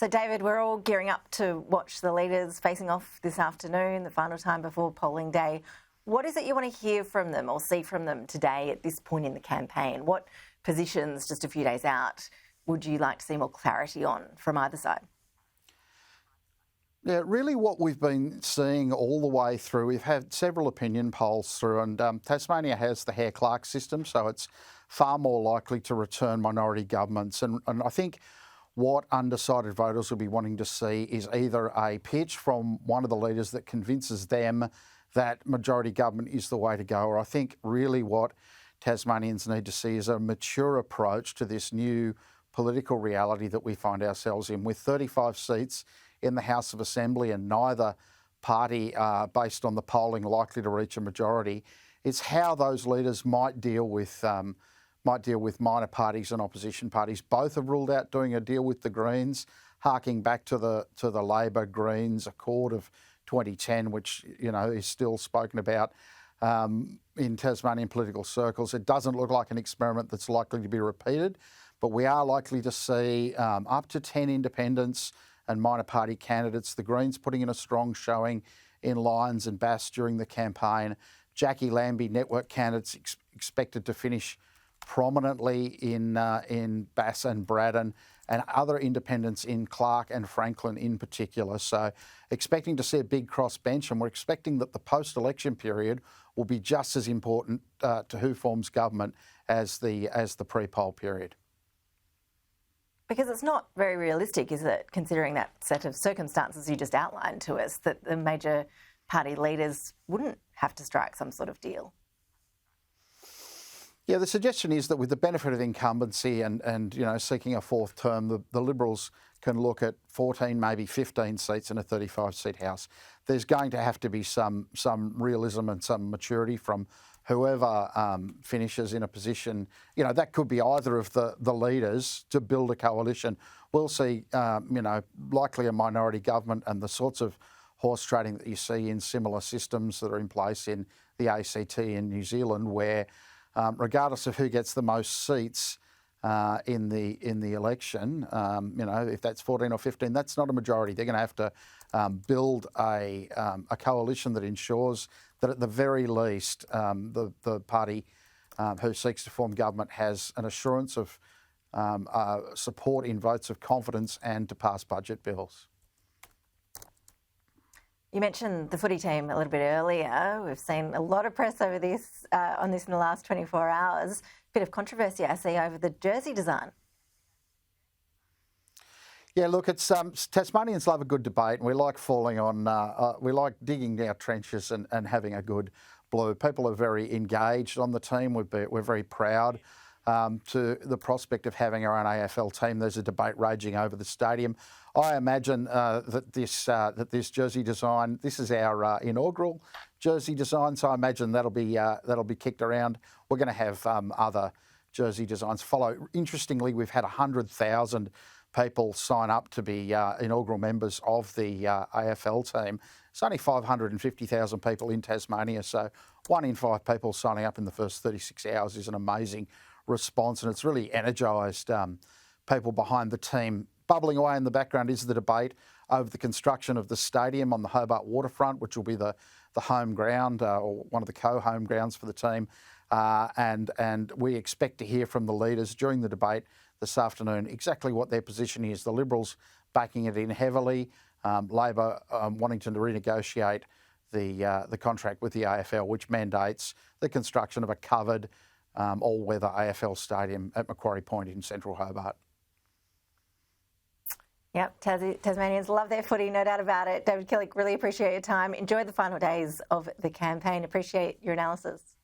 So, David, we're all gearing up to watch the leaders facing off this afternoon, the final time before polling day. What is it you want to hear from them or see from them today at this point in the campaign? What positions, just a few days out, would you like to see more clarity on from either side? Yeah, really what we've been seeing all the way through, we've had several opinion polls through, and Tasmania has the Hare-Clark system, so it's far more likely to return minority governments. And I think what undecided voters will be wanting to see is either a pitch from one of the leaders that convinces them that majority government is the way to go, or I think really what Tasmanians need to see is a mature approach to this new political reality that we find ourselves in, with 35 seats in the House of Assembly and neither party, based on the polling, likely to reach a majority. It's how those leaders might deal with minor parties and opposition parties. Both have ruled out doing a deal with the Greens, harking back to the Labor Greens Accord of 2010, which is still spoken about in Tasmanian political circles. It doesn't look like an experiment that's likely to be repeated, but we are likely to see up to 10 independents and minor party candidates. The Greens putting in a strong showing in Lyons and Bass during the campaign. Jackie Lambie network candidates expected to finish prominently in Bass and Braddon, and other independents in Clark and Franklin in particular. So expecting to see a big crossbench, and we're expecting that the post-election period will be just as important to who forms government as the pre-poll period. Because it's not very realistic, is it, considering that set of circumstances you just outlined to us, that the major party leaders wouldn't have to strike some sort of deal? Yeah, the suggestion is that with the benefit of incumbency and seeking a fourth term, the Liberals can look at 14, maybe 15 seats in a 35-seat House. There's going to have to be some realism and some maturity from whoever finishes in a position. That could be either of the leaders to build a coalition. We'll see, likely a minority government, and the sorts of horse trading that you see in similar systems that are in place in the ACT in New Zealand, where regardless of who gets the most seats in the election, if that's 14 or 15, that's not a majority. They're going to have to build a coalition that ensures that at the very least the party who seeks to form government has an assurance of support in votes of confidence and to pass budget bills. You mentioned the footy team a little bit earlier. We've seen a lot of press over this on this in the last 24 hours. Bit of controversy, I see, over the jersey design. Yeah, look, it's Tasmanians love a good debate, and we like falling on. We like digging our trenches and having a good blue. People are very engaged on the team. We're very proud to the prospect of having our own AFL team. There's a debate raging over the stadium. I imagine that this jersey design, this is our inaugural jersey design, so I imagine that'll be kicked around. We're going to have other jersey designs follow. Interestingly, we've had 100,000 people sign up to be inaugural members of the AFL team. It's only 550,000 people in Tasmania, so 1 in 5 people signing up in the first 36 hours is an amazing response, and it's really energised people behind the team. Bubbling away in the background is the debate over the construction of the stadium on the Hobart waterfront, which will be the home ground or one of the co-home grounds for the team. And we expect to hear from the leaders during the debate this afternoon exactly what their position is. The Liberals backing it in heavily, Labor wanting to renegotiate the contract with the AFL, which mandates the construction of a covered all-weather AFL stadium at Macquarie Point in central Hobart. Yep, Tasmanians love their footy, no doubt about it. David Killick, really appreciate your time. Enjoy the final days of the campaign. Appreciate your analysis.